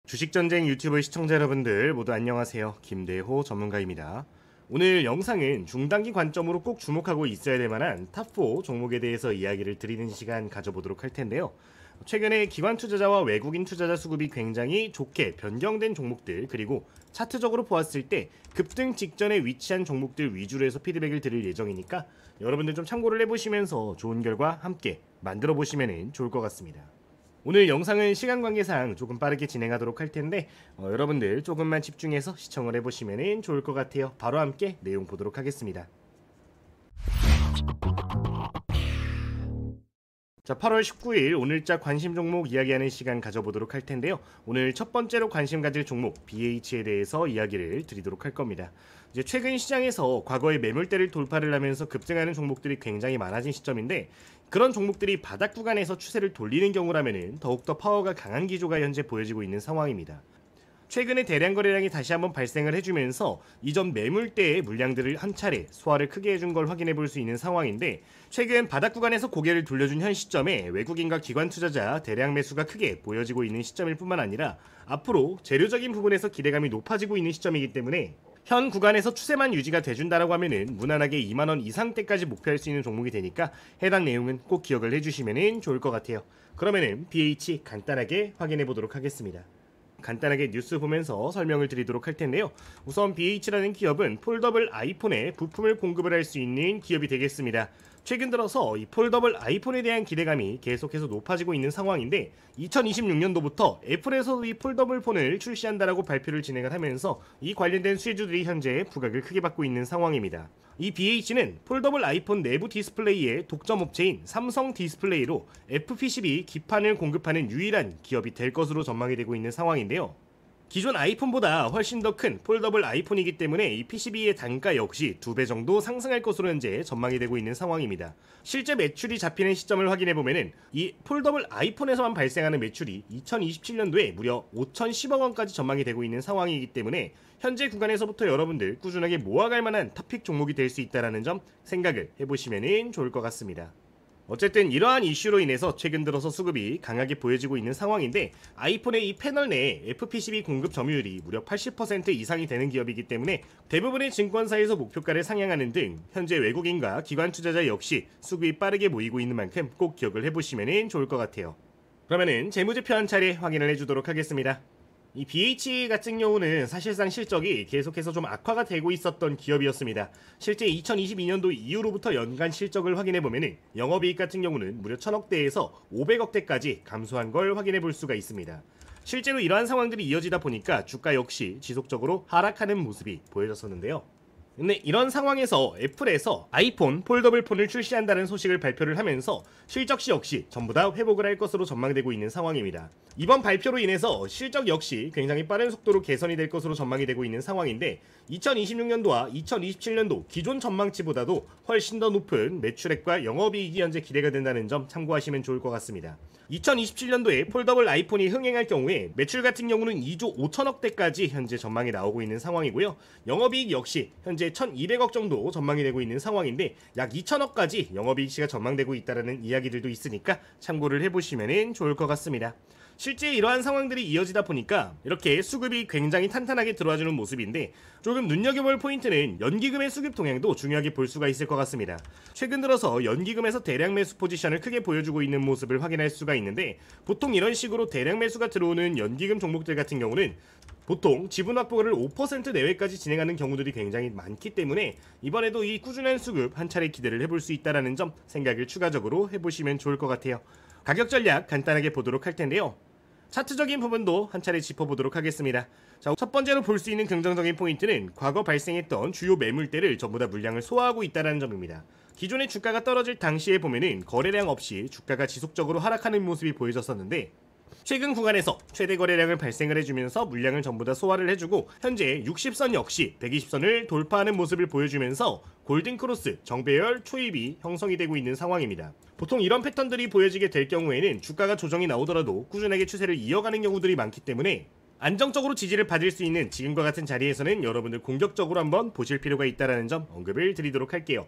주식전쟁 유튜브 시청자 여러분들 모두 안녕하세요. 김대호 전문가입니다. 오늘 영상은 중단기 관점으로 꼭 주목하고 있어야 될 만한 탑4 종목에 대해서 이야기를 드리는 시간 가져보도록 할 텐데요. 최근에 기관 투자자와 외국인 투자자 수급이 굉장히 좋게 변경된 종목들, 그리고 차트적으로 보았을 때 급등 직전에 위치한 종목들 위주로 해서 피드백을 드릴 예정이니까 여러분들 좀 참고를 해보시면서 좋은 결과 함께 만들어 보시면 좋을 것 같습니다. 오늘 영상은 시간 관계상 조금 빠르게 진행하도록 할 텐데 여러분들 조금만 집중해서 시청을 해보시면 좋을 것 같아요. 바로 함께 내용 보도록 하겠습니다. 자, 8월 19일 오늘자 관심 종목 이야기하는 시간 가져보도록 할 텐데요. 오늘 첫 번째로 관심 가질 종목 BH에 대해서 이야기를 드리도록 할 겁니다. 이제 최근 시장에서 과거의 매물대를 돌파를 하면서 급등하는 종목들이 굉장히 많아진 시점인데, 그런 종목들이 바닥 구간에서 추세를 돌리는 경우라면 더욱더 파워가 강한 기조가 현재 보여지고 있는 상황입니다. 최근에 대량 거래량이 다시 한번 발생을 해주면서 이전 매물대의 물량들을 한 차례 소화를 크게 해준 걸 확인해 볼 수 있는 상황인데, 최근 바닥 구간에서 고개를 돌려준 현 시점에 외국인과 기관 투자자 대량 매수가 크게 보여지고 있는 시점일 뿐만 아니라 앞으로 재료적인 부분에서 기대감이 높아지고 있는 시점이기 때문에 현 구간에서 추세만 유지가 돼준다라고 하면은 무난하게 2만원 이상대까지 목표할 수 있는 종목이 되니까 해당 내용은 꼭 기억을 해주시면 좋을 것 같아요. 그러면은 BH 간단하게 확인해 보도록 하겠습니다. 간단하게 뉴스 보면서 설명을 드리도록 할 텐데요. 우선 BH라는 기업은 폴더블 아이폰에 부품을 공급을 할 수 있는 기업이 되겠습니다. 최근 들어서 이 폴더블 아이폰에 대한 기대감이 계속해서 높아지고 있는 상황인데, 2026년도부터 애플에서도 이 폴더블 폰을 출시한다라고 발표를 진행을 하면서 이 관련된 수혜주들이 현재 부각을 크게 받고 있는 상황입니다. 이 BH는 폴더블 아이폰 내부 디스플레이의 독점 업체인 삼성 디스플레이로 FPCB 기판을 공급하는 유일한 기업이 될 것으로 전망이 되고 있는 상황인데요. 기존 아이폰보다 훨씬 더 큰 폴더블 아이폰이기 때문에 이 PCB의 단가 역시 2배 정도 상승할 것으로 현재 전망이 되고 있는 상황입니다. 실제 매출이 잡히는 시점을 확인해보면 이 폴더블 아이폰에서만 발생하는 매출이 2027년도에 무려 5,010억 원까지 전망이 되고 있는 상황이기 때문에 현재 구간에서부터 여러분들 꾸준하게 모아갈 만한 탑픽 종목이 될 수 있다는 점 생각을 해보시면 좋을 것 같습니다. 어쨌든 이러한 이슈로 인해서 최근 들어서 수급이 강하게 보여지고 있는 상황인데, 아이폰의 이 패널 내에 FPCB 공급 점유율이 무려 80% 이상이 되는 기업이기 때문에 대부분의 증권사에서 목표가를 상향하는 등 현재 외국인과 기관 투자자 역시 수급이 빠르게 모이고 있는 만큼 꼭 기억을 해보시면 좋을 것 같아요. 그러면은 재무제표 한 차례 확인을 해주도록 하겠습니다. 이 BH 같은 경우는 사실상 실적이 계속해서 좀 악화가 되고 있었던 기업이었습니다. 실제 2022년도 이후로부터 연간 실적을 확인해보면 영업이익 같은 경우는 무려 1000억대에서 500억대까지 감소한 걸 확인해 볼 수가 있습니다. 실제로 이러한 상황들이 이어지다 보니까 주가 역시 지속적으로 하락하는 모습이 보여졌었는데요. 근데 이런 상황에서 애플에서 아이폰 폴더블 폰을 출시한다는 소식을 발표를 하면서 실적 역시 전부 다 회복을 할 것으로 전망되고 있는 상황입니다. 이번 발표로 인해서 실적 역시 굉장히 빠른 속도로 개선이 될 것으로 전망이 되고 있는 상황인데, 2026년도와 2027년도 기존 전망치보다도 훨씬 더 높은 매출액과 영업이익이 현재 기대가 된다는 점 참고하시면 좋을 것 같습니다. 2027년도에 폴더블 아이폰이 흥행할 경우에 매출 같은 경우는 2조 5천억대까지 현재 전망이 나오고 있는 상황이고요. 영업이익 역시 현재 1200억 정도 전망이 되고 있는 상황인데, 약 2천억까지 영업이익시가 전망되고 있다는 이야기들도 있으니까 참고를 해보시면 좋을 것 같습니다. 실제 이러한 상황들이 이어지다 보니까 이렇게 수급이 굉장히 탄탄하게 들어와주는 모습인데, 조금 눈여겨볼 포인트는 연기금의 수급 동향도 중요하게 볼 수가 있을 것 같습니다. 최근 들어서 연기금에서 대량 매수 포지션을 크게 보여주고 있는 모습을 확인할 수가 있는데, 보통 이런 식으로 대량 매수가 들어오는 연기금 종목들 같은 경우는 보통 지분 확보를 5% 내외까지 진행하는 경우들이 굉장히 많기 때문에 이번에도 이 꾸준한 수급 한 차례 기대를 해볼 수 있다는 점 생각을 추가적으로 해보시면 좋을 것 같아요. 가격 전략 간단하게 보도록 할 텐데요. 차트적인 부분도 한 차례 짚어보도록 하겠습니다. 자, 첫 번째로 볼 수 있는 긍정적인 포인트는 과거 발생했던 주요 매물대를 전부 다 물량을 소화하고 있다는 점입니다. 기존의 주가가 떨어질 당시에 보면은 거래량 없이 주가가 지속적으로 하락하는 모습이 보여졌었는데, 최근 구간에서 최대 거래량을 발생을 해주면서 물량을 전부 다 소화를 해주고 현재 60선 역시 120선을 돌파하는 모습을 보여주면서 골든크로스, 정배열, 초입이 형성이 되고 있는 상황입니다. 보통 이런 패턴들이 보여지게 될 경우에는 주가가 조정이 나오더라도 꾸준하게 추세를 이어가는 경우들이 많기 때문에 안정적으로 지지를 받을 수 있는 지금과 같은 자리에서는 여러분들 공격적으로 한번 보실 필요가 있다는 점 언급을 드리도록 할게요.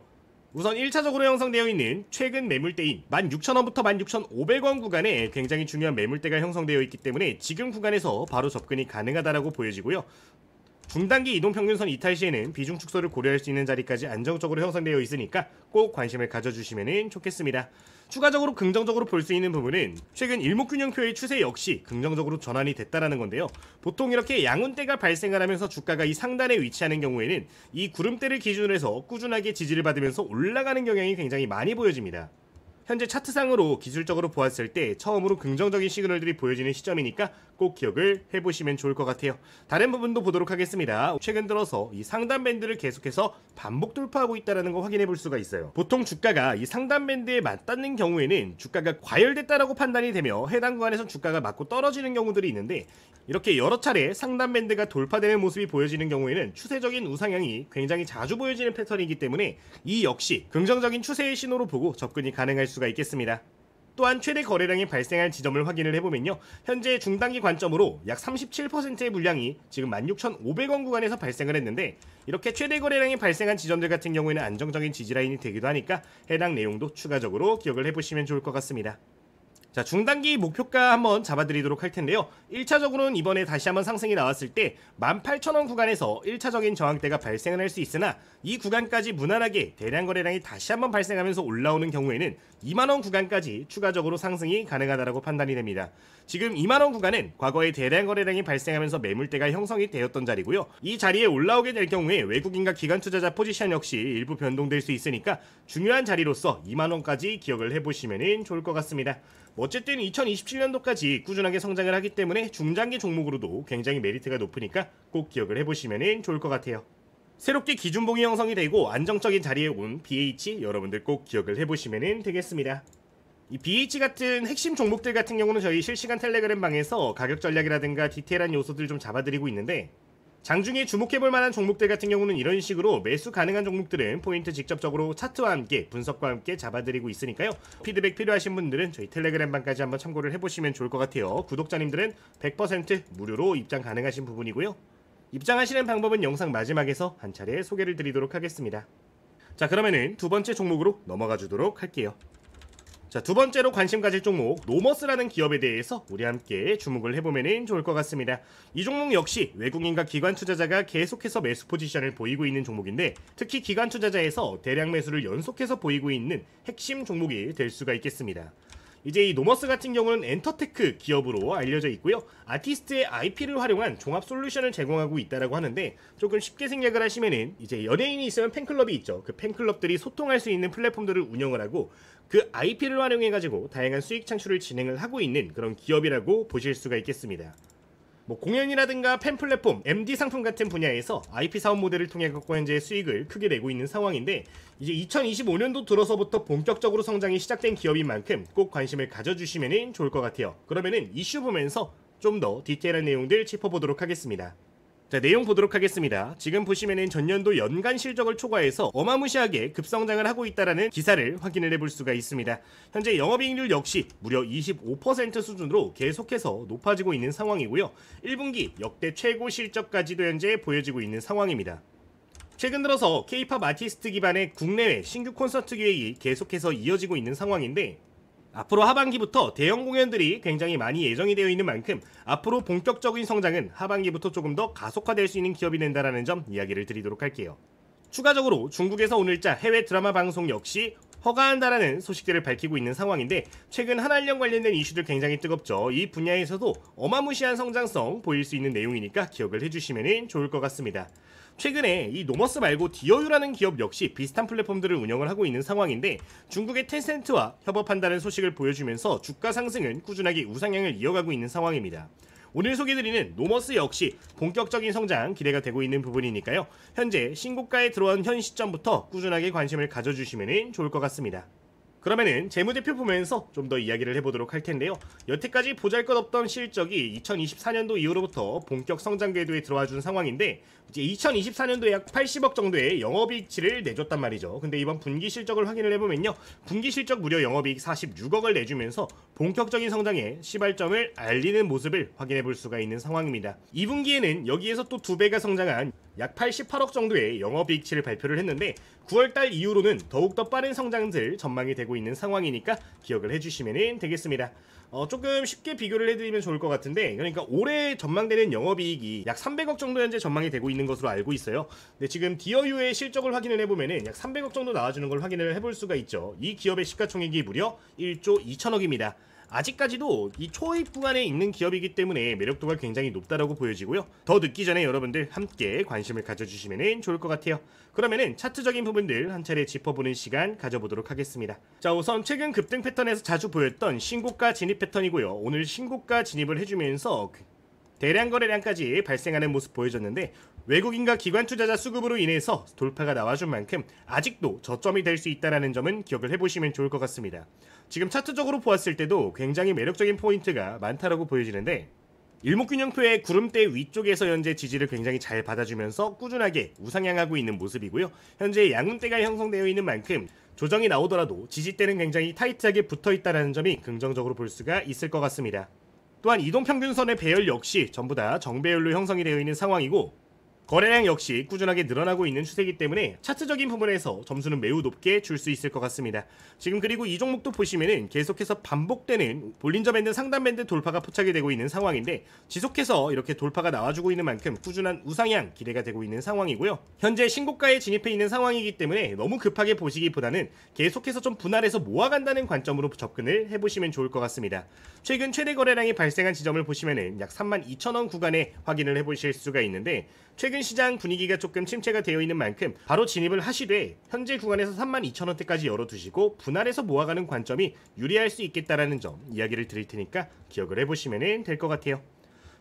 우선 1차적으로 형성되어 있는 최근 매물대인 16,000원부터 16,500원 구간에 굉장히 중요한 매물대가 형성되어 있기 때문에 지금 구간에서 바로 접근이 가능하다라고 보여지고요. 중단기 이동평균선 이탈 시에는 비중 축소를 고려할 수 있는 자리까지 안정적으로 형성되어 있으니까 꼭 관심을 가져주시면 좋겠습니다. 추가적으로 긍정적으로 볼 수 있는 부분은 최근 일목균형표의 추세 역시 긍정적으로 전환이 됐다라는 건데요. 보통 이렇게 양운대가 발생을 하면서 주가가 이 상단에 위치하는 경우에는 이 구름대를 기준으로 해서 꾸준하게 지지를 받으면서 올라가는 경향이 굉장히 많이 보여집니다. 현재 차트상으로 기술적으로 보았을 때 처음으로 긍정적인 시그널들이 보여지는 시점이니까 꼭 기억을 해보시면 좋을 것 같아요. 다른 부분도 보도록 하겠습니다. 최근 들어서 이 상단 밴드를 계속해서 반복 돌파하고 있다는 거 확인해 볼 수가 있어요. 보통 주가가 이 상단 밴드에 맞닿는 경우에는 주가가 과열됐다라고 판단이 되며 해당 구간에서 주가가 맞고 떨어지는 경우들이 있는데, 이렇게 여러 차례 상단 밴드가 돌파되는 모습이 보여지는 경우에는 추세적인 우상향이 굉장히 자주 보여지는 패턴이기 때문에 이 역시 긍정적인 추세의 신호로 보고 접근이 가능할 수가 있겠습니다. 또한 최대 거래량이 발생할 지점을 확인을 해보면요, 현재 중단기 관점으로 약 37%의 물량이 지금 16,500원 구간에서 발생을 했는데, 이렇게 최대 거래량이 발생한 지점들 같은 경우에는 안정적인 지지라인이 되기도 하니까 해당 내용도 추가적으로 기억을 해보시면 좋을 것 같습니다. 자, 중단기 목표가 한번 잡아드리도록 할 텐데요. 1차적으로는 이번에 다시 한번 상승이 나왔을 때 18,000원 구간에서 1차적인 저항대가 발생을 할 수 있으나, 이 구간까지 무난하게 대량 거래량이 다시 한번 발생하면서 올라오는 경우에는 2만원 구간까지 추가적으로 상승이 가능하다고 판단이 됩니다. 지금 2만원 구간은 과거에 대량 거래량이 발생하면서 매물대가 형성이 되었던 자리고요. 이 자리에 올라오게 될 경우에 외국인과 기관 투자자 포지션 역시 일부 변동될 수 있으니까 중요한 자리로서 2만원까지 기억을 해보시면 좋을 것 같습니다. 어쨌든 2027년도까지 꾸준하게 성장을 하기 때문에 중장기 종목으로도 굉장히 메리트가 높으니까 꼭 기억을 해보시면 좋을 것 같아요. 새롭게 기준봉이 형성이 되고 안정적인 자리에 온 BH 여러분들 꼭 기억을 해보시면 되겠습니다. 이 BH 같은 핵심 종목들 같은 경우는 저희 실시간 텔레그램 방에서 가격 전략이라든가 디테일한 요소들 좀 잡아드리고 있는데, 장중에 주목해볼 만한 종목들 같은 경우는 이런 식으로 매수 가능한 종목들은 포인트 직접적으로 차트와 함께 분석과 함께 잡아드리고 있으니까요. 피드백 필요하신 분들은 저희 텔레그램 방까지 한번 참고를 해보시면 좋을 것 같아요. 구독자님들은 100% 무료로 입장 가능하신 부분이고요. 입장하시는 방법은 영상 마지막에서 한 차례 소개를 드리도록 하겠습니다. 자, 그러면은 두 번째 종목으로 넘어가 주도록 할게요. 자, 두 번째로 관심 가질 종목 노머스라는 기업에 대해서 우리 함께 주목을 해보면 좋을 것 같습니다. 이 종목 역시 외국인과 기관 투자자가 계속해서 매수 포지션을 보이고 있는 종목인데, 특히 기관 투자자에서 대량 매수를 연속해서 보이고 있는 핵심 종목이 될 수가 있겠습니다. 이제 이 노머스 같은 경우는 엔터테크 기업으로 알려져 있고요. 아티스트의 IP를 활용한 종합 솔루션을 제공하고 있다라고 하는데, 조금 쉽게 생각을 하시면은 이제 연예인이 있으면 팬클럽이 있죠. 그 팬클럽들이 소통할 수 있는 플랫폼들을 운영을 하고 그 IP를 활용해 가지고 다양한 수익 창출을 진행을 하고 있는 그런 기업이라고 보실 수가 있겠습니다. 공연이라든가 팬 플랫폼, MD 상품 같은 분야에서 IP 사업 모델을 통해 갖고 현재 수익을 크게 내고 있는 상황인데, 이제 2025년도 들어서부터 본격적으로 성장이 시작된 기업인 만큼 꼭 관심을 가져주시면 좋을 것 같아요. 그러면은 이슈 보면서 좀 더 디테일한 내용들 짚어보도록 하겠습니다. 자, 내용 보도록 하겠습니다. 지금 보시면은 전년도 연간 실적을 초과해서 어마무시하게 급성장을 하고 있다라는 기사를 확인을 해볼 수가 있습니다. 현재 영업이익률 역시 무려 25% 수준으로 계속해서 높아지고 있는 상황이고요. 1분기 역대 최고 실적까지도 현재 보여지고 있는 상황입니다. 최근 들어서 K-POP 아티스트 기반의 국내외 신규 콘서트 계획이 계속해서 이어지고 있는 상황인데, 앞으로 하반기부터 대형 공연들이 굉장히 많이 예정이 되어 있는 만큼 앞으로 본격적인 성장은 하반기부터 조금 더 가속화될 수 있는 기업이 된다는 점 이야기를 드리도록 할게요. 추가적으로 중국에서 오늘자 해외 드라마 방송 역시 허가한다라는 소식들을 밝히고 있는 상황인데, 최근 한한령 관련된 이슈들 굉장히 뜨겁죠. 이 분야에서도 어마무시한 성장성 보일 수 있는 내용이니까 기억을 해주시면 좋을 것 같습니다. 최근에 이 노머스 말고 디어유라는 기업 역시 비슷한 플랫폼들을 운영을 하고 있는 상황인데, 중국의 텐센트와 협업한다는 소식을 보여주면서 주가 상승은 꾸준하게 우상향을 이어가고 있는 상황입니다. 오늘 소개드리는 노머스 역시 본격적인 성장 기대가 되고 있는 부분이니까요. 현재 신고가에 들어온 현 시점부터 꾸준하게 관심을 가져주시면 좋을 것 같습니다. 그러면은 재무제표 보면서 좀 더 이야기를 해보도록 할 텐데요. 여태까지 보잘것없던 실적이 2024년도 이후로부터 본격 성장 궤도에 들어와 준 상황인데, 이제 2024년도에 약 80억 정도의 영업이익치를 내줬단 말이죠. 근데 이번 분기 실적을 확인을 해보면요, 분기 실적 무려 영업이익 46억을 내주면서 본격적인 성장에 시발점을 알리는 모습을 확인해 볼 수가 있는 상황입니다. 2분기에는 여기에서 또 2배가 성장한 약 88억 정도의 영업이익치를 발표를 했는데 9월달 이후로는 더욱더 빠른 성장들 전망이 되고 있는 상황이니까 기억을 해주시면 되겠습니다. 조금 쉽게 비교를 해드리면 좋을 것 같은데, 그러니까 올해 전망되는 영업이익이 약 300억 정도 현재 전망이 되고 있는 것으로 알고 있어요. 근데 지금 디어유의 실적을 확인을 해보면은 약 300억 정도 나와주는 걸 확인을 해볼 수가 있죠. 이 기업의 시가총액이 무려 1조 2천억입니다. 아직까지도 이 초입 구간에 있는 기업이기 때문에 매력도가 굉장히 높다라고 보여지고요. 더 늦기 전에 여러분들 함께 관심을 가져주시면 좋을 것 같아요. 그러면은 차트적인 부분들 한 차례 짚어보는 시간 가져보도록 하겠습니다. 자, 우선 최근 급등 패턴에서 자주 보였던 신고가 진입 패턴이고요. 오늘 신고가 진입을 해주면서 대량 거래량까지 발생하는 모습 보여줬는데, 외국인과 기관 투자자 수급으로 인해서 돌파가 나와준 만큼 아직도 저점이 될 수 있다는 점은 기억을 해보시면 좋을 것 같습니다. 지금 차트적으로 보았을 때도 굉장히 매력적인 포인트가 많다라고 보여지는데, 일목균형표의 구름대 위쪽에서 현재 지지를 굉장히 잘 받아주면서 꾸준하게 우상향하고 있는 모습이고요. 현재 양운대가 형성되어 있는 만큼 조정이 나오더라도 지지대는 굉장히 타이트하게 붙어있다는 점이 긍정적으로 볼 수가 있을 것 같습니다. 또한 이동평균선의 배열 역시 전부 다 정배열로 형성이 되어 있는 상황이고, 거래량 역시 꾸준하게 늘어나고 있는 추세이기 때문에 차트적인 부분에서 점수는 매우 높게 줄 수 있을 것 같습니다. 지금 그리고 이 종목도 보시면은 계속해서 반복되는 볼린저 밴드 상단 밴드 돌파가 포착이 되고 있는 상황인데, 지속해서 이렇게 돌파가 나와주고 있는 만큼 꾸준한 우상향 기대가 되고 있는 상황이고요. 현재 신고가에 진입해 있는 상황이기 때문에 너무 급하게 보시기보다는 계속해서 좀 분할해서 모아간다는 관점으로 접근을 해보시면 좋을 것 같습니다. 최근 최대 거래량이 발생한 지점을 보시면은 약 32,000원 구간에 확인을 해보실 수가 있는데, 최근 시장 분위기가 조금 침체가 되어 있는 만큼 바로 진입을 하시되 현재 구간에서 32,000원대까지 열어두시고 분할해서 모아가는 관점이 유리할 수 있겠다라는 점 이야기를 드릴 테니까 기억을 해보시면 될 것 같아요.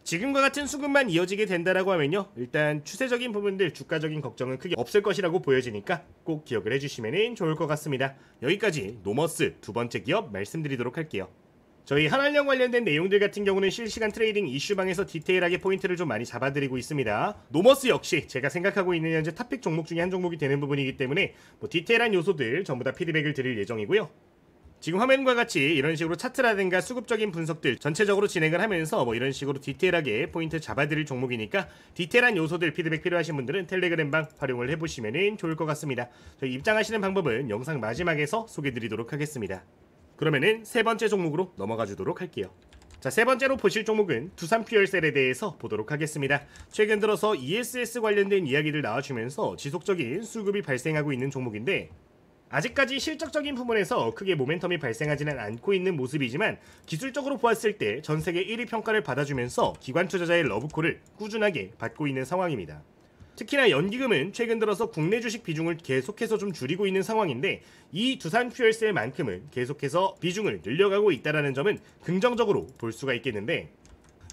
지금과 같은 수급만 이어지게 된다라고 하면요, 일단 추세적인 부분들 주가적인 걱정은 크게 없을 것이라고 보여지니까 꼭 기억을 해주시면 좋을 것 같습니다. 여기까지 노머스 두 번째 기업 말씀드리도록 할게요. 저희 한알령 관련된 내용들 같은 경우는 실시간 트레이딩 이슈방에서 디테일하게 포인트를 좀 많이 잡아드리고 있습니다. 노머스 역시 제가 생각하고 있는 현재 탑픽 종목 중에 한 종목이 되는 부분이기 때문에 디테일한 요소들 전부 다 피드백을 드릴 예정이고요. 지금 화면과 같이 이런 식으로 차트라든가 수급적인 분석들 전체적으로 진행을 하면서 이런 식으로 디테일하게 포인트 잡아드릴 종목이니까 디테일한 요소들 피드백 필요하신 분들은 텔레그램방 활용을 해보시면 좋을 것 같습니다. 저희 입장하시는 방법은 영상 마지막에서 소개드리도록 하겠습니다. 그러면은 세 번째 종목으로 넘어가 주도록 할게요. 자, 세 번째로 보실 종목은 두산퓨얼셀에 대해서 보도록 하겠습니다. 최근 들어서 ESS 관련된 이야기들 나와주면서 지속적인 수급이 발생하고 있는 종목인데, 아직까지 실적적인 부분에서 크게 모멘텀이 발생하지는 않고 있는 모습이지만 기술적으로 보았을 때 전세계 1위 평가를 받아주면서 기관 투자자의 러브콜을 꾸준하게 받고 있는 상황입니다. 특히나 연기금은 최근 들어서 국내 주식 비중을 계속해서 좀 줄이고 있는 상황인데, 이 두산퓨얼셀만큼은 계속해서 비중을 늘려가고 있다는 점은 긍정적으로 볼 수가 있겠는데,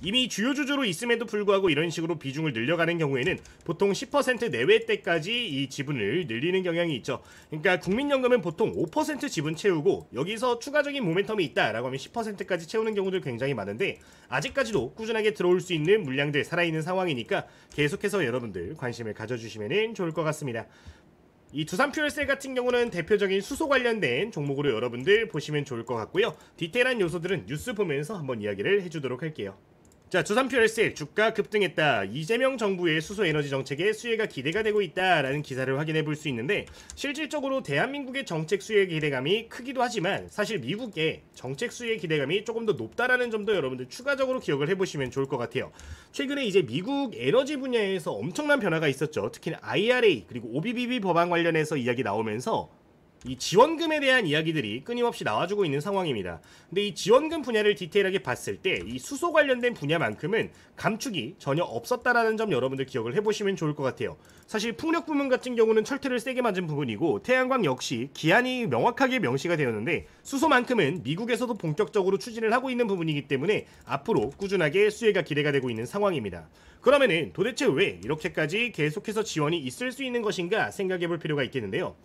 이미 주요 주주로 있음에도 불구하고 이런 식으로 비중을 늘려가는 경우에는 보통 10% 내외대까지 이 지분을 늘리는 경향이 있죠. 그러니까 국민연금은 보통 5% 지분 채우고 여기서 추가적인 모멘텀이 있다라고 하면 10%까지 채우는 경우들 굉장히 많은데, 아직까지도 꾸준하게 들어올 수 있는 물량들 살아있는 상황이니까 계속해서 여러분들 관심을 가져주시면 좋을 것 같습니다. 이 두산퓨얼셀 같은 경우는 대표적인 수소 관련된 종목으로 여러분들 보시면 좋을 것 같고요. 디테일한 요소들은 뉴스 보면서 한번 이야기를 해주도록 할게요. 자, 두산퓨얼셀 주가 급등했다. 이재명 정부의 수소에너지 정책에 수혜가 기대가 되고 있다라는 기사를 확인해 볼 수 있는데, 실질적으로 대한민국의 정책 수혜 기대감이 크기도 하지만 사실 미국의 정책 수혜 기대감이 조금 더 높다라는 점도 여러분들 추가적으로 기억을 해보시면 좋을 것 같아요. 최근에 이제 미국 에너지 분야에서 엄청난 변화가 있었죠. 특히 IRA 그리고 OBBB 법안 관련해서 이야기 나오면서 이 지원금에 대한 이야기들이 끊임없이 나와주고 있는 상황입니다. 근데 이 지원금 분야를 디테일하게 봤을 때 이 수소 관련된 분야만큼은 감축이 전혀 없었다라는 점 여러분들 기억을 해보시면 좋을 것 같아요. 사실 풍력 부문 같은 경우는 철퇴를 세게 맞은 부분이고, 태양광 역시 기한이 명확하게 명시가 되었는데, 수소만큼은 미국에서도 본격적으로 추진을 하고 있는 부분이기 때문에 앞으로 꾸준하게 수혜가 기대가 되고 있는 상황입니다. 그러면은 도대체 왜 이렇게까지 계속해서 지원이 있을 수 있는 것인가 생각해 볼 필요가 있겠는데요.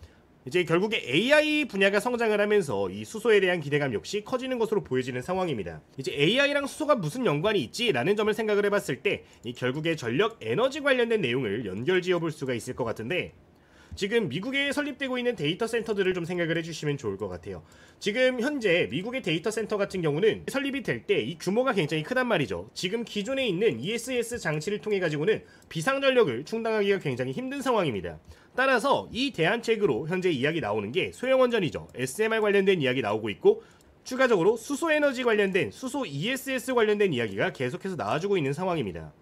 이제 결국에 AI 분야가 성장을 하면서 이 수소에 대한 기대감 역시 커지는 것으로 보여지는 상황입니다. 이제 AI랑 수소가 무슨 연관이 있지라는 점을 생각을 해봤을 때 이 결국에 전력 에너지 관련된 내용을 연결지어 볼 수가 있을 것 같은데, 지금 미국에 설립되고 있는 데이터 센터들을 좀 생각을 해주시면 좋을 것 같아요. 지금 현재 미국의 데이터 센터 같은 경우는 설립이 될 때 이 규모가 굉장히 크단 말이죠. 지금 기존에 있는 ESS 장치를 통해 가지고는 비상전력을 충당하기가 굉장히 힘든 상황입니다. 따라서 이 대안책으로 현재 이야기 나오는 게 소형원전이죠. SMR 관련된 이야기 나오고 있고, 추가적으로 수소에너지 관련된 수소 ESS 관련된 이야기가 계속해서 나와주고 있는 상황입니다.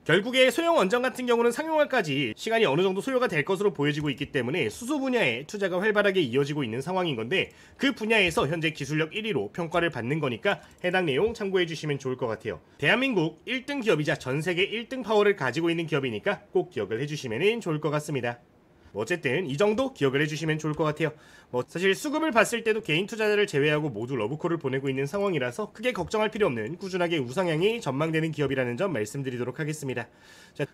결국에 소형 원전 같은 경우는 상용화까지 시간이 어느 정도 소요가 될 것으로 보여지고 있기 때문에 수소 분야에 투자가 활발하게 이어지고 있는 상황인 건데, 그 분야에서 현재 기술력 1위로 평가를 받는 거니까 해당 내용 참고해 주시면 좋을 것 같아요. 대한민국 1등 기업이자 전 세계 1등 파워를 가지고 있는 기업이니까 꼭 기억을 해주시면 좋을 것 같습니다. 어쨌든 이 정도 기억을 해주시면 좋을 것 같아요. 사실 수급을 봤을 때도 개인 투자자를 제외하고 모두 러브콜을 보내고 있는 상황이라서 크게 걱정할 필요 없는 꾸준하게 우상향이 전망되는 기업이라는 점 말씀드리도록 하겠습니다.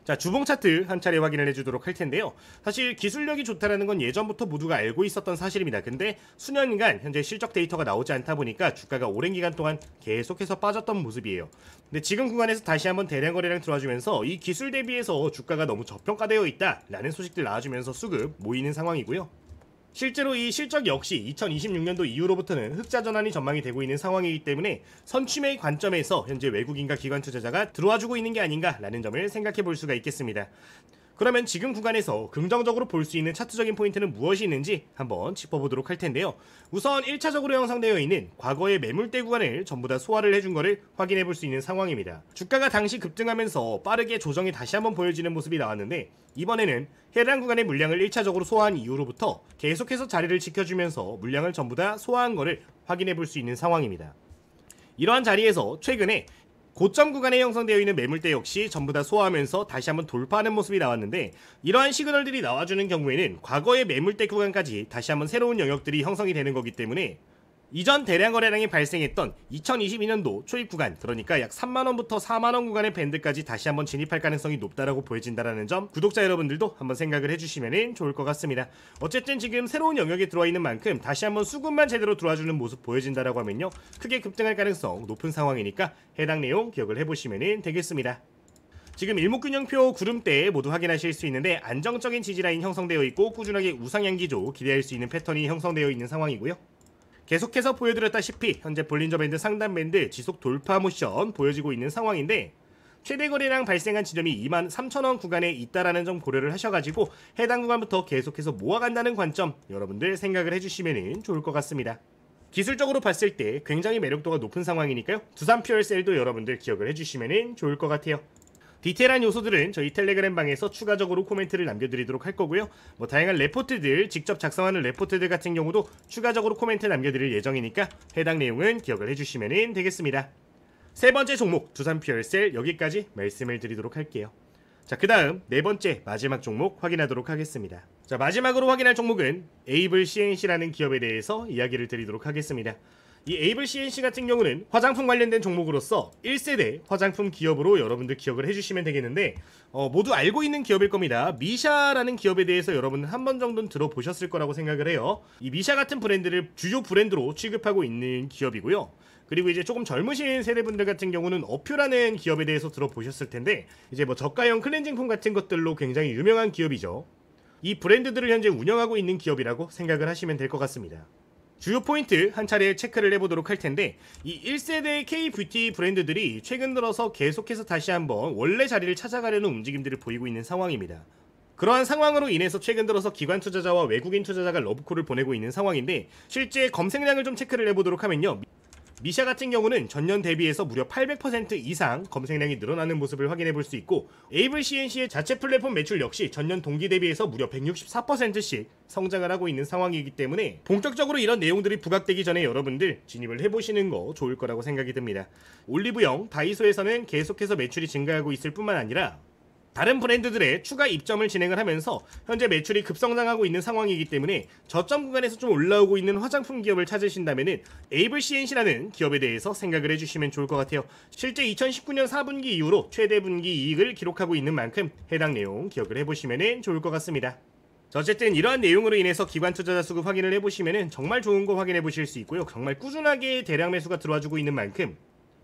자, 주봉 차트 한 차례 확인을 해주도록 할 텐데요. 사실 기술력이 좋다라는 건 예전부터 모두가 알고 있었던 사실입니다. 근데 수년간 현재 실적 데이터가 나오지 않다 보니까 주가가 오랜 기간 동안 계속해서 빠졌던 모습이에요. 근데 지금 구간에서 다시 한번 대량 거래량 들어와주면서 이 기술 대비해서 주가가 너무 저평가되어 있다라는 소식들 나와주면서 수급 모이는 상황이고요. 실제로 이 실적 역시 2026년도 이후로부터는 흑자 전환이 전망이 되고 있는 상황이기 때문에 선취매의 관점에서 현재 외국인과 기관 투자자가 들어와주고 있는 게 아닌가라는 점을 생각해 볼 수가 있겠습니다. 그러면 지금 구간에서 긍정적으로 볼 수 있는 차트적인 포인트는 무엇이 있는지 한번 짚어보도록 할 텐데요. 우선 1차적으로 형성되어 있는 과거의 매물대 구간을 전부 다 소화를 해준 거를 확인해 볼 수 있는 상황입니다. 주가가 당시 급등하면서 빠르게 조정이 다시 한번 보여지는 모습이 나왔는데, 이번에는 해당 구간의 물량을 1차적으로 소화한 이후로부터 계속해서 자리를 지켜주면서 물량을 전부 다 소화한 거를 확인해 볼 수 있는 상황입니다. 이러한 자리에서 최근에 고점 구간에 형성되어 있는 매물대 역시 전부 다 소화하면서 다시 한번 돌파하는 모습이 나왔는데, 이러한 시그널들이 나와주는 경우에는 과거의 매물대 구간까지 다시 한번 새로운 영역들이 형성이 되는 거기 때문에 이전 대량 거래량이 발생했던 2022년도 초입 구간, 그러니까 약 3만원부터 4만원 구간의 밴드까지 다시 한번 진입할 가능성이 높다라고 보여진다는 점 구독자 여러분들도 한번 생각을 해주시면 좋을 것 같습니다. 어쨌든 지금 새로운 영역에 들어와 있는 만큼 다시 한번 수급만 제대로 들어와주는 모습 보여진다라고 하면요, 크게 급등할 가능성 높은 상황이니까 해당 내용 기억을 해보시면 되겠습니다. 지금 일목균형표 구름대 모두 확인하실 수 있는데, 안정적인 지지라인 형성되어 있고 꾸준하게 우상향 기조 기대할 수 있는 패턴이 형성되어 있는 상황이고요. 계속해서 보여드렸다시피 현재 볼린저 밴드 상단 밴드 지속 돌파 모션 보여지고 있는 상황인데, 최대 거래량 발생한 지점이 23,000원 구간에 있다라는 점 고려를 하셔가지고 해당 구간부터 계속해서 모아간다는 관점 여러분들 생각을 해주시면 좋을 것 같습니다. 기술적으로 봤을 때 굉장히 매력도가 높은 상황이니까요, 두산 퓨얼셀도 여러분들 기억을 해주시면 좋을 것 같아요. 디테일한 요소들은 저희 텔레그램 방에서 추가적으로 코멘트를 남겨드리도록 할 거고요. 다양한 레포트들, 직접 작성하는 레포트들 같은 경우도 추가적으로 코멘트 남겨드릴 예정이니까 해당 내용은 기억을 해주시면 되겠습니다. 세 번째 종목 두산 퓨얼셀 여기까지 말씀을 드리도록 할게요. 자, 그 다음 네 번째 마지막 종목 확인하도록 하겠습니다. 자, 마지막으로 확인할 종목은 에이블 CNC라는 기업에 대해서 이야기를 드리도록 하겠습니다. 이 에이블 CNC 같은 경우는 화장품 관련된 종목으로서 1세대 화장품 기업으로 여러분들 기억을 해주시면 되겠는데, 모두 알고 있는 기업일 겁니다. 미샤라는 기업에 대해서 여러분은 한 번 정도는 들어보셨을 거라고 생각을 해요. 이 미샤 같은 브랜드를 주요 브랜드로 취급하고 있는 기업이고요. 그리고 이제 조금 젊으신 세대분들 같은 경우는 어퓨라는 기업에 대해서 들어보셨을 텐데, 이제 저가형 클렌징폼 같은 것들로 굉장히 유명한 기업이죠. 이 브랜드들을 현재 운영하고 있는 기업이라고 생각을 하시면 될 것 같습니다. 주요 포인트 한 차례 체크를 해보도록 할 텐데, 이 1세대 K-뷰티 브랜드들이 최근 들어서 계속해서 다시 한번 원래 자리를 찾아가려는 움직임들을 보이고 있는 상황입니다. 그러한 상황으로 인해서 최근 들어서 기관 투자자와 외국인 투자자가 러브콜을 보내고 있는 상황인데, 실제 검색량을 좀 체크를 해보도록 하면요, 미샤 같은 경우는 전년 대비해서 무려 800% 이상 검색량이 늘어나는 모습을 확인해 볼 수 있고, 에이블 CNC의 자체 플랫폼 매출 역시 전년 동기 대비해서 무려 164%씩 성장을 하고 있는 상황이기 때문에 본격적으로 이런 내용들이 부각되기 전에 여러분들 진입을 해보시는 거 좋을 거라고 생각이 듭니다. 올리브영, 다이소에서는 계속해서 매출이 증가하고 있을 뿐만 아니라 다른 브랜드들의 추가 입점을 진행을 하면서 현재 매출이 급성장하고 있는 상황이기 때문에 저점 구간에서 좀 올라오고 있는 화장품 기업을 찾으신다면은 에이블 CNC라는 기업에 대해서 생각을 해주시면 좋을 것 같아요. 실제 2019년 4분기 이후로 최대 분기 이익을 기록하고 있는 만큼 해당 내용 기억을 해보시면 좋을 것 같습니다. 어쨌든 이러한 내용으로 인해서 기관 투자자 수급 확인을 해보시면 정말 좋은 거 확인해 보실 수 있고요. 정말 꾸준하게 대량 매수가 들어와주고 있는 만큼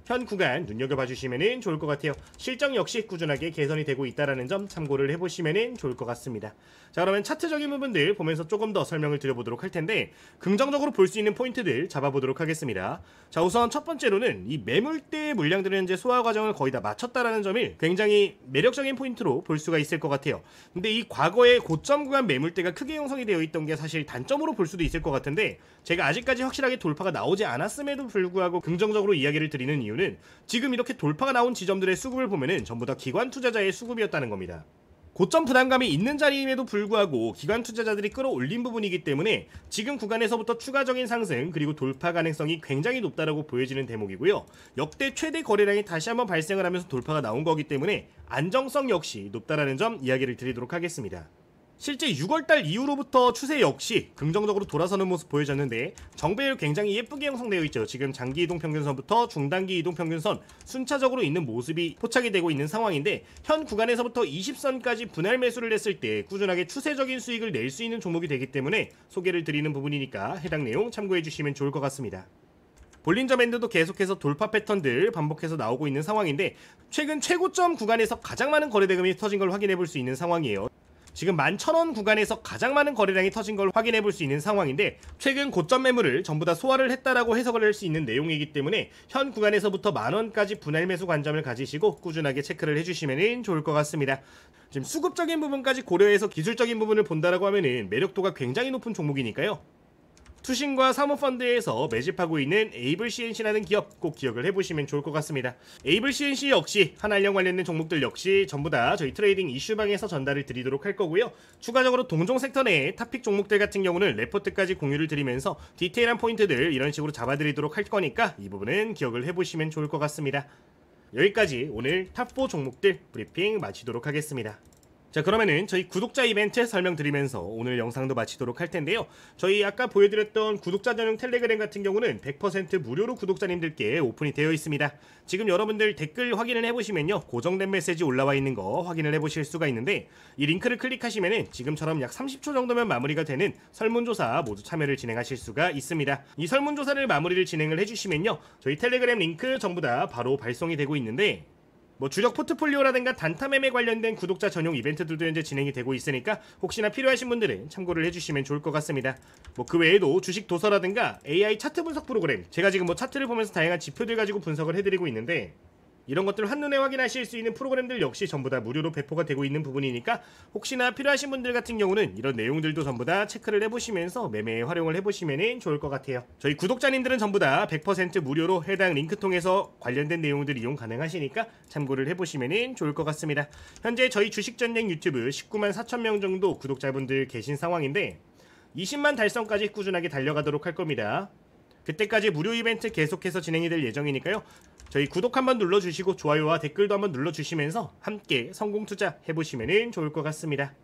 현 구간 눈여겨봐 주시면 좋을 것 같아요. 실적 역시 꾸준하게 개선이 되고 있다는 점 참고를 해보시면 좋을 것 같습니다. 자, 그러면 차트적인 부분들 보면서 조금 더 설명을 드려보도록 할 텐데, 긍정적으로 볼 수 있는 포인트들 잡아보도록 하겠습니다. 자, 우선 첫 번째로는 이 매물대 물량들은 현재 소화 과정을 거의 다 마쳤다라는 점이 굉장히 매력적인 포인트로 볼 수가 있을 것 같아요. 근데 이 과거의 고점 구간 매물대가 크게 형성이 되어 있던 게 사실 단점으로 볼 수도 있을 것 같은데, 제가 아직까지 확실하게 돌파가 나오지 않았음에도 불구하고 긍정적으로 이야기를 드리는 이유는 지금 이렇게 돌파가 나온 지점들의 수급을 보면은 전부 다 기관 투자자의 수급이었다는 겁니다. 고점 부담감이 있는 자리임에도 불구하고 기관 투자자들이 끌어올린 부분이기 때문에 지금 구간에서부터 추가적인 상승 그리고 돌파 가능성이 굉장히 높다라고 보여지는 대목이고요. 역대 최대 거래량이 다시 한번 발생을 하면서 돌파가 나온 거기 때문에 안정성 역시 높다라는 점 이야기를 드리도록 하겠습니다. 실제 6월달 이후로부터 추세 역시 긍정적으로 돌아서는 모습 보여졌는데, 정배율 굉장히 예쁘게 형성되어 있죠. 지금 장기 이동평균선부터 중단기 이동평균선 순차적으로 있는 모습이 포착이 되고 있는 상황인데, 현 구간에서부터 20선까지 분할 매수를 했을 때 꾸준하게 추세적인 수익을 낼 수 있는 종목이 되기 때문에 소개를 드리는 부분이니까 해당 내용 참고해 주시면 좋을 것 같습니다. 볼린저 밴드도 계속해서 돌파 패턴들 반복해서 나오고 있는 상황인데, 최근 최고점 구간에서 가장 많은 거래대금이 터진 걸 확인해 볼 수 있는 상황이에요. 지금 11,000원 구간에서 가장 많은 거래량이 터진 걸 확인해 볼 수 있는 상황인데, 최근 고점 매물을 전부 다 소화를 했다라고 해석을 할 수 있는 내용이기 때문에 현 구간에서부터 만원까지 분할 매수 관점을 가지시고 꾸준하게 체크를 해주시면 좋을 것 같습니다. 지금 수급적인 부분까지 고려해서 기술적인 부분을 본다라고 하면은 매력도가 굉장히 높은 종목이니까요. 투신과 사모펀드에서 매집하고 있는 에이블 CNC라는 기업 꼭 기억을 해보시면 좋을 것 같습니다. 에이블 CNC 역시 한알령 관련된 종목들 역시 전부 다 저희 트레이딩 이슈방에서 전달을 드리도록 할 거고요. 추가적으로 동종 섹터 내의 탑픽 종목들 같은 경우는 레포트까지 공유를 드리면서 디테일한 포인트들 이런 식으로 잡아드리도록 할 거니까 이 부분은 기억을 해보시면 좋을 것 같습니다. 여기까지 오늘 탑4 종목들 브리핑 마치도록 하겠습니다. 자, 그러면은 저희 구독자 이벤트 설명드리면서 오늘 영상도 마치도록 할 텐데요. 저희 아까 보여드렸던 구독자 전용 텔레그램 같은 경우는 100% 무료로 구독자님들께 오픈이 되어 있습니다. 지금 여러분들 댓글 확인을 해보시면요, 고정된 메시지 올라와 있는 거 확인을 해보실 수가 있는데, 이 링크를 클릭하시면은 지금처럼 약 30초 정도면 마무리가 되는 설문조사 모두 참여를 진행하실 수가 있습니다. 이 설문조사를 마무리를 진행을 해주시면요, 저희 텔레그램 링크 전부 다 바로 발송이 되고 있는데, 주력 포트폴리오라든가 단타 매매 관련된 구독자 전용 이벤트들도 현재 진행이 되고 있으니까 혹시나 필요하신 분들은 참고를 해주시면 좋을 것 같습니다. 그 외에도 주식 도서라든가 AI 차트 분석 프로그램, 제가 지금 차트를 보면서 다양한 지표들 가지고 분석을 해드리고 있는데, 이런 것들을 한눈에 확인하실 수 있는 프로그램들 역시 전부 다 무료로 배포가 되고 있는 부분이니까 혹시나 필요하신 분들 같은 경우는 이런 내용들도 전부 다 체크를 해보시면서 매매에 활용을 해보시면 좋을 것 같아요. 저희 구독자님들은 전부 다 100% 무료로 해당 링크 통해서 관련된 내용들 이용 가능하시니까 참고를 해보시면 좋을 것 같습니다. 현재 저희 주식전쟁 유튜브 19만 4천명 정도 구독자분들 계신 상황인데, 20만 달성까지 꾸준하게 달려가도록 할 겁니다. 그때까지 무료 이벤트 계속해서 진행이 될 예정이니까요. 저희 구독 한번 눌러주시고 좋아요와 댓글도 한번 눌러주시면서 함께 성공 투자 해보시면 좋을 것 같습니다.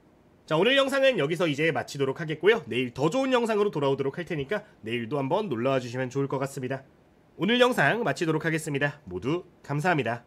자, 오늘 영상은 여기서 이제 마치도록 하겠고요. 내일 더 좋은 영상으로 돌아오도록 할 테니까 내일도 한번 놀러와 주시면 좋을 것 같습니다. 오늘 영상 마치도록 하겠습니다. 모두 감사합니다.